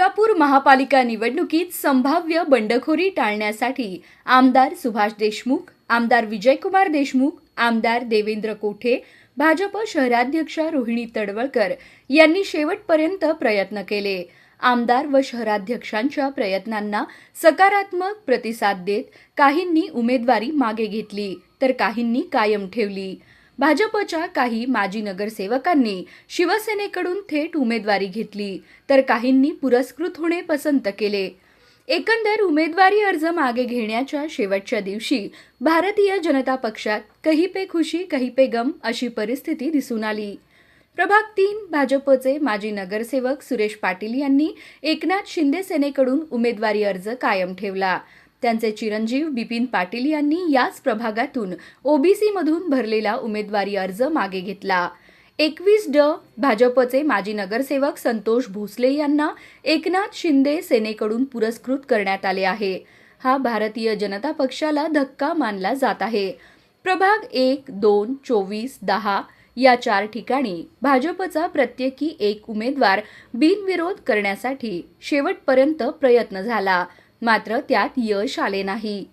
सोलापूर महापालिका निवडणुकीत संभाव्य बंडखोरी टाळण्यासाठी आमदार सुभाष देशमुख, आमदार विजयकुमार देशमुख, आमदार देवेंद्र कोठे, भाजप शहराध्यक्षा रोहिणी तडवळकर यांनी शेवटपर्यंत प्रयत्न केले. आमदार व शहराध्यक्षांच्या प्रयत्नांना सकारात्मक प्रतिसाद देत काहींनी उमेदवारी मागे घेतली तर काहींनी कायम ठेवली. भाजपच्या काही माजी नगरसेवकांनी शिवसेनेकडून थेट उमेदवारी घेतली तर काहींनी पुरस्कृत होणे पसंत केले. एकंदर उमेदवारी अर्ज मागे घेण्याच्या शेवटच्या दिवशी भारतीय जनता पक्षात कहीं पे खुशी कहीं पे गम अशी परिस्थिती दिसून आली. प्रभाग 3 भाजपचे माजी नगरसेवक सुरेश पाटील यांनी एकनाथ शिंदे सेनेकडून उमेदवारी अर्ज कायम ठेवला. त्यांचे चिरंजीव बिपिन पाटील यांनी याच प्रभागातून ओबीसी मधून भरलेला उमेदवारी अर्ज मागे घेतला. 21 भाजपचे माजी नगरसेवक संतोष भोसले यांना एकनाथ शिंदे सेनेकडून पुरस्कृत करण्यात आले आहे. हा भारतीय जनता पक्षाला धक्का मानला जात आहे. प्रभाग 1, 2, 24, 10 या 4 ठिकाणी भाजपचा प्रत्येकी एक उमेदवार बिनविरोध करण्यासाठी शेवटपर्यंत प्रयत्न झाला, मात्र त्यात यश आले नाही.